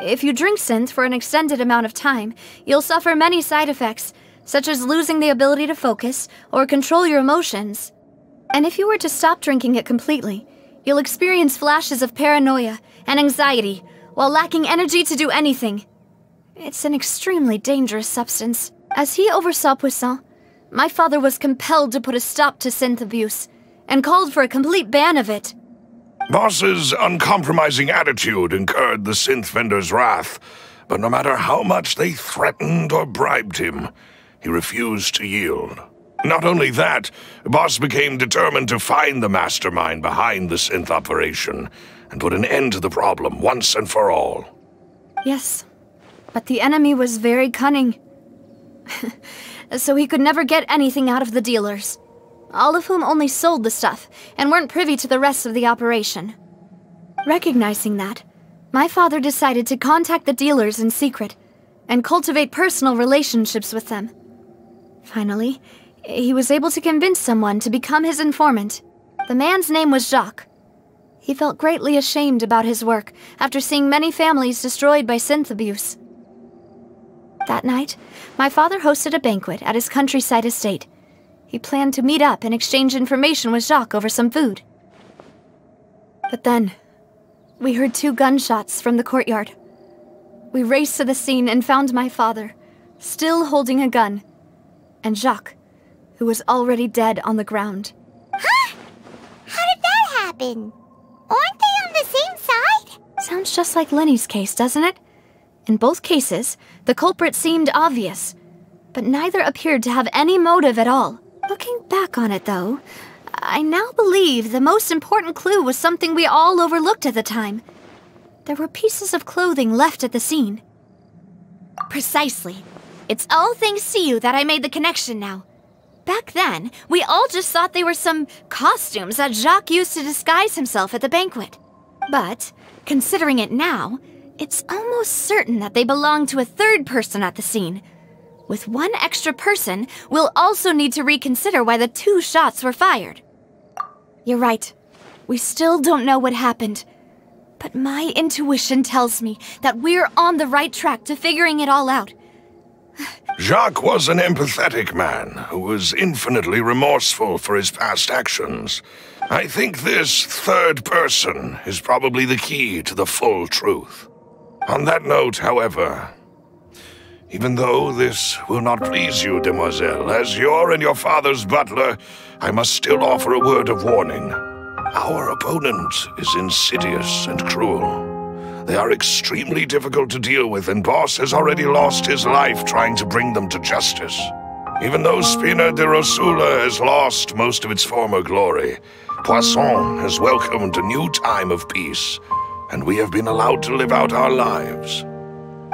[SPEAKER 2] If you drink synth for an extended amount of time, you'll suffer many side effects, such as losing the ability to focus or control your emotions. And if you were to stop drinking it completely, you'll experience flashes of paranoia and anxiety while lacking energy to do anything. It's an extremely dangerous substance. As he oversaw Poisson, my father was compelled to put a stop to synth abuse and called for a complete ban of it.
[SPEAKER 7] Boss's uncompromising attitude incurred the synth vendor's wrath, but no matter how much they threatened or bribed him, he refused to yield. Not only that, Boss became determined to find the mastermind behind the synth operation and put an end to the problem once and for all.
[SPEAKER 2] Yes, but the enemy was very cunning. So he could never get anything out of the dealers, all of whom only sold the stuff and weren't privy to the rest of the operation. Recognizing that, my father decided to contact the dealers in secret and cultivate personal relationships with them. Finally, he was able to convince someone to become his informant. The man's name was Jacques. He felt greatly ashamed about his work after seeing many families destroyed by synth abuse. That night, my father hosted a banquet at his countryside estate. He planned to meet up and exchange information with Jacques over some food. But then, we heard 2 gunshots from the courtyard. We raced to the scene and found my father, still holding a gun, and Jacques, who was already dead on the ground.
[SPEAKER 3] Huh? How did that happen? Aren't they on the same side?
[SPEAKER 2] Sounds just like Lenny's case, doesn't it? In both cases, the culprit seemed obvious, but neither appeared to have any motive at all. Looking back on it, though, I now believe the most important clue was something we all overlooked at the time. There were pieces of clothing left at the scene. Precisely. It's all thanks to you that I made the connection now. Back then, we all just thought they were some costumes that Jacques used to disguise himself at the banquet. But, considering it now, it's almost certain that they belong to a third person at the scene. With one extra person, we'll also need to reconsider why the 2 shots were fired. You're right. We still don't know what happened. But my intuition tells me that we're on the right track to figuring it all out.
[SPEAKER 7] Jacques was an empathetic man who was infinitely remorseful for his past actions. I think this third person is probably the key to the full truth. On that note, however, even though this will not please you, demoiselle, as your and your father's butler, I must still offer a word of warning. Our opponent is insidious and cruel. They are extremely difficult to deal with, and Boss has already lost his life trying to bring them to justice. Even though Spina de Rosula has lost most of its former glory, Poisson has welcomed a new time of peace, and we have been allowed to live out our lives.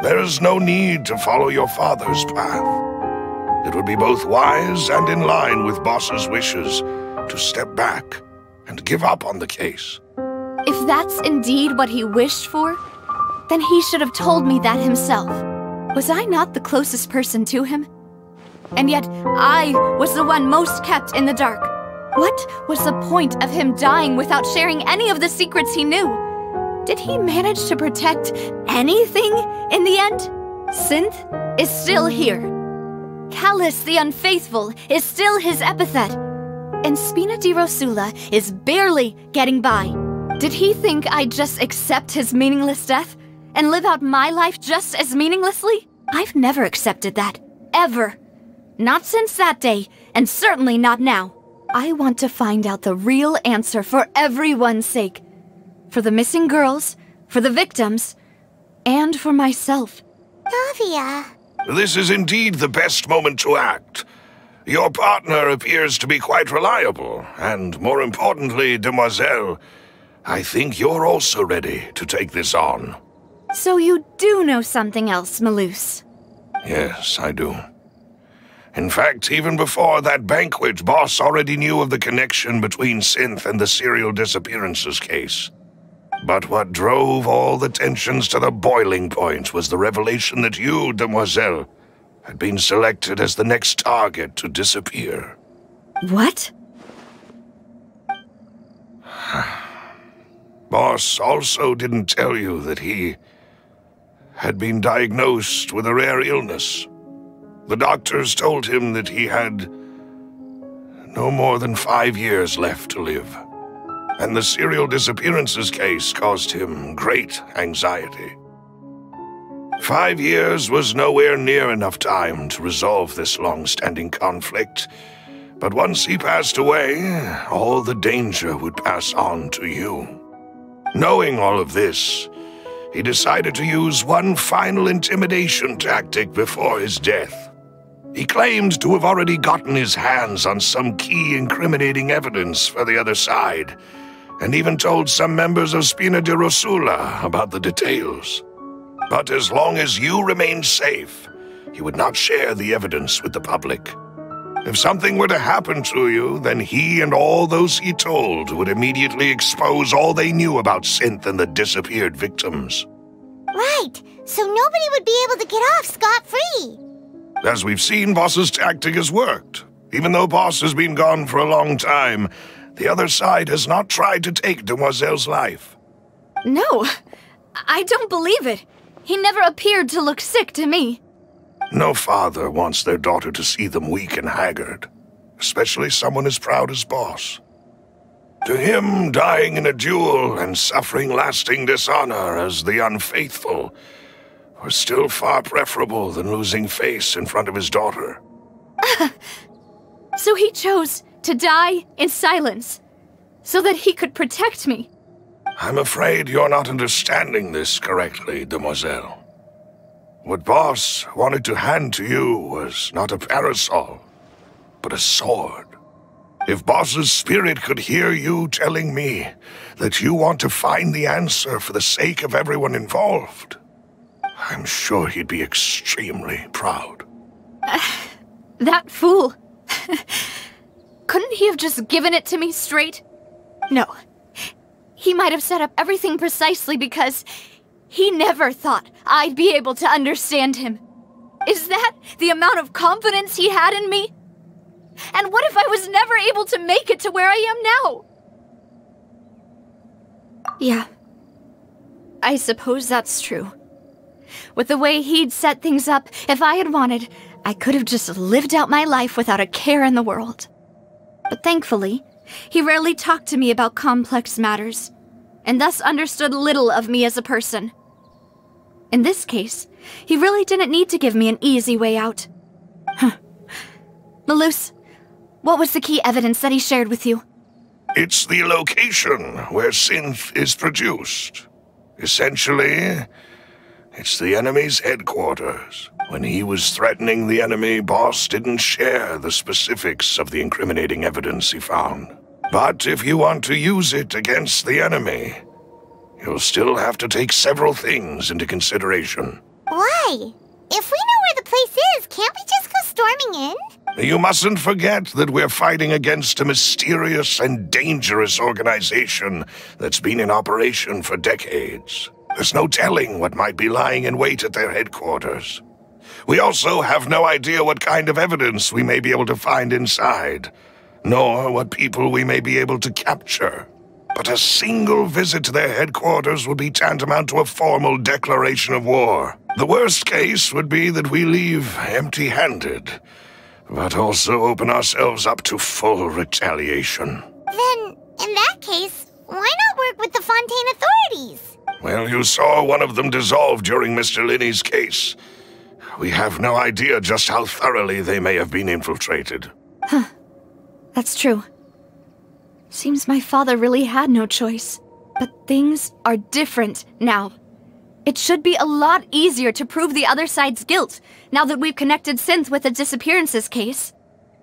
[SPEAKER 7] There is no need to follow your father's path. It would be both wise and in line with Boss's wishes to step back and give up on the case.
[SPEAKER 2] If that's indeed what he wished for, then he should have told me that himself. Was I not the closest person to him? And yet, I was the one most kept in the dark. What was the point of him dying without sharing any of the secrets he knew? Did he manage to protect anything in the end? Synth is still here. Callus the Unfaithful is still his epithet. And Spina di Rosula is barely getting by. Did he think I'd just accept his meaningless death and live out my life just as meaninglessly? I've never accepted that. Ever. Not since that day, and certainly not now. I want to find out the real answer for everyone's sake. For the missing girls, for the victims, and for myself.
[SPEAKER 3] Navia.
[SPEAKER 7] This is indeed the best moment to act. Your partner appears to be quite reliable, and more importantly, Demoiselle, I think you're also ready to take this on.
[SPEAKER 2] So you do know something else, Malus?
[SPEAKER 7] Yes, I do. In fact, even before that banquet, Boss already knew of the connection between Synth and the serial disappearances case. But what drove all the tensions to the boiling point was the revelation that you, Demoiselle, had been selected as the next target to disappear.
[SPEAKER 2] What?
[SPEAKER 7] Boss also didn't tell you that he had been diagnosed with a rare illness. The doctors told him that he had no more than 5 years left to live. And the serial disappearances case caused him great anxiety. 5 years was nowhere near enough time to resolve this long-standing conflict, but once he passed away, all the danger would pass on to you. Knowing all of this, he decided to use one final intimidation tactic before his death. He claimed to have already gotten his hands on some key incriminating evidence for the other side, and even told some members of Spina di Rosula about the details. But as long as you remained safe, he would not share the evidence with the public. If something were to happen to you, then he and all those he told would immediately expose all they knew about Synth and the disappeared victims.
[SPEAKER 3] Right, so nobody would be able to get off scot-free.
[SPEAKER 7] As we've seen, Boss's tactic has worked. Even though Boss has been gone for a long time, the other side has not tried to take Demoiselle's life.
[SPEAKER 2] No, I don't believe it. He never appeared to look sick to me.
[SPEAKER 7] No father wants their daughter to see them weak and haggard, especially someone as proud as Boss. To him, dying in a duel and suffering lasting dishonor as the Unfaithful were still far preferable than losing face in front of his daughter.
[SPEAKER 2] So he chose to die in silence, so that he could protect me.
[SPEAKER 7] I'm afraid you're not understanding this correctly, Demoiselle. What Boss wanted to hand to you was not a parasol, but a sword. If Boss's spirit could hear you telling me that you want to find the answer for the sake of everyone involved, I'm sure he'd be extremely proud.
[SPEAKER 2] That fool. Couldn't he have just given it to me straight? No. He might have set up everything precisely because he never thought I'd be able to understand him. Is that the amount of confidence he had in me? And what if I was never able to make it to where I am now? Yeah. I suppose that's true. With the way he'd set things up, if I had wanted, I could have just lived out my life without a care in the world. But thankfully, he rarely talked to me about complex matters, and thus understood little of me as a person. In this case, he really didn't need to give me an easy way out. Malus, what was the key evidence that he shared with you?
[SPEAKER 7] It's the location where Synth is produced. Essentially, it's the enemy's headquarters. When he was threatening the enemy, Boss didn't share the specifics of the incriminating evidence he found. But if you want to use it against the enemy, you'll still have to take several things into consideration.
[SPEAKER 3] Why? If we know where the place is, can't we just go storming in?
[SPEAKER 7] You mustn't forget that we're fighting against a mysterious and dangerous organization that's been in operation for decades. There's no telling what might be lying in wait at their headquarters. We also have no idea what kind of evidence we may be able to find inside, nor what people we may be able to capture. But a single visit to their headquarters would be tantamount to a formal declaration of war. The worst case would be that we leave empty-handed, but also open ourselves up to full retaliation.
[SPEAKER 3] Then, in that case, why not work with the Fontaine authorities?
[SPEAKER 7] Well, you saw one of them dissolve during Mr. Linney's case. We have no idea just how thoroughly they may have been infiltrated.
[SPEAKER 2] Huh. That's true. Seems my father really had no choice. But things are different now. It should be a lot easier to prove the other side's guilt, now that we've connected Synth with the disappearances case.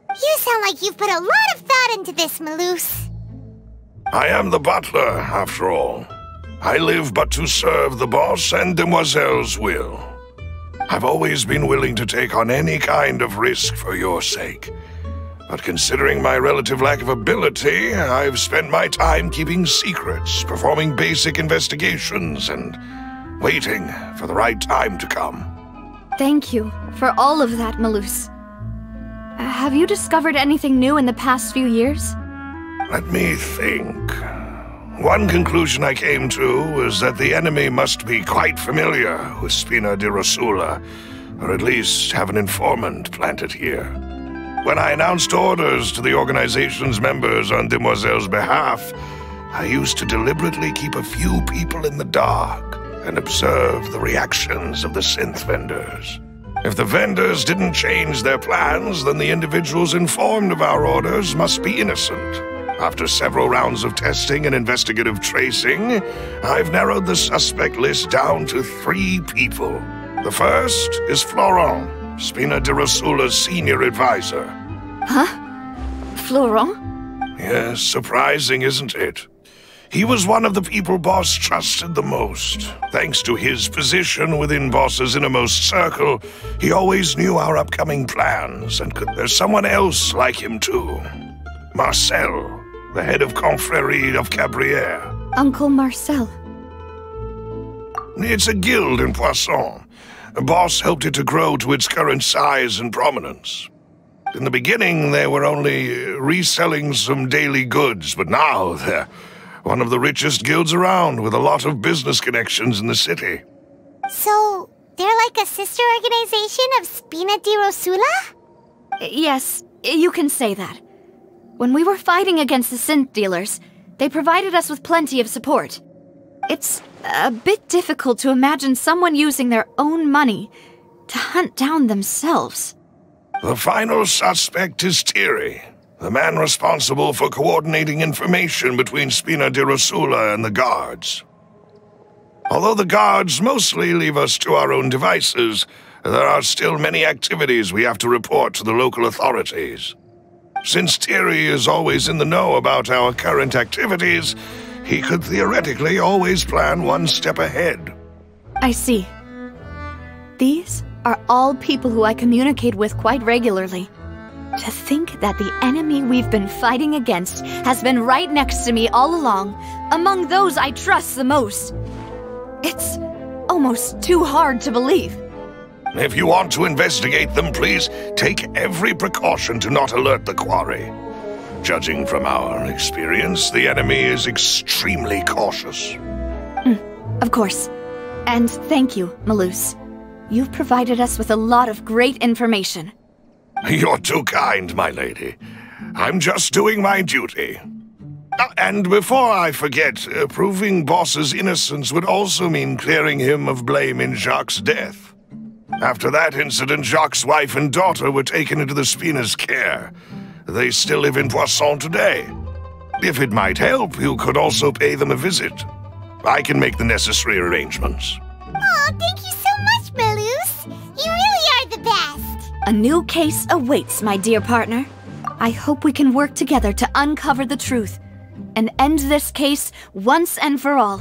[SPEAKER 3] You sound like you've put a lot of thought into this, Malus.
[SPEAKER 7] I am the butler, after all. I live but to serve the boss and Demoiselle's will. I've always been willing to take on any kind of risk for your sake. But considering my relative lack of ability, I've spent my time keeping secrets, performing basic investigations, and waiting for the right time to come.
[SPEAKER 2] Thank you for all of that, Malus. Have you discovered anything new in the past few years?
[SPEAKER 7] Let me think. One conclusion I came to was that the enemy must be quite familiar with Spina di Rosula, or at least have an informant planted here. When I announced orders to the organization's members on Demoiselle's behalf, I used to deliberately keep a few people in the dark and observe the reactions of the synth vendors. If the vendors didn't change their plans, then the individuals informed of our orders must be innocent. After several rounds of testing and investigative tracing, I've narrowed the suspect list down to 3 people. The first is Florent, Spina di Rosula's senior advisor.
[SPEAKER 2] Huh? Florent?
[SPEAKER 7] Yes, surprising, isn't it? He was one of the people Boss trusted the most. Thanks to his position within Boss's innermost circle, he always knew our upcoming plans, and there's someone else like him too. Marcel, the head of Confrérie of Cabrières.
[SPEAKER 2] Uncle Marcel.
[SPEAKER 7] It's a guild in Poisson. Boss helped it to grow to its current size and prominence. In the beginning, they were only reselling some daily goods, but now they're one of the richest guilds around, with a lot of business connections in the city.
[SPEAKER 3] So, they're like a sister organization of Spina di Rosula?
[SPEAKER 2] Yes, you can say that. When we were fighting against the synth dealers, they provided us with plenty of support. It's a bit difficult to imagine someone using their own money to hunt down themselves.
[SPEAKER 7] The final suspect is Thierry, the man responsible for coordinating information between Spina di Rosula and the guards. Although the guards mostly leave us to our own devices, there are still many activities we have to report to the local authorities. Since Thierry is always in the know about our current activities, he could theoretically always plan one step ahead.
[SPEAKER 2] I see. These are all people who I communicate with quite regularly. To think that the enemy we've been fighting against has been right next to me all along, among those I trust the most. It's almost too hard to believe.
[SPEAKER 7] If you want to investigate them, please take every precaution to not alert the quarry. Judging from our experience, the enemy is extremely cautious.
[SPEAKER 2] Of course. And thank you, Malus. You've provided us with a lot of great information.
[SPEAKER 7] You're too kind, my lady. I'm just doing my duty. And before I forget, proving Boss's innocence would also mean clearing him of blame in Jacques' death. After that incident, Jacques' wife and daughter were taken into the Spina's care. They still live in Poisson today. If it might help, you could also pay them a visit. I can make the necessary arrangements.
[SPEAKER 3] Oh, thank you so much, Malus. You really are the best.
[SPEAKER 2] A new case awaits, my dear partner. I hope we can work together to uncover the truth and end this case once and for all.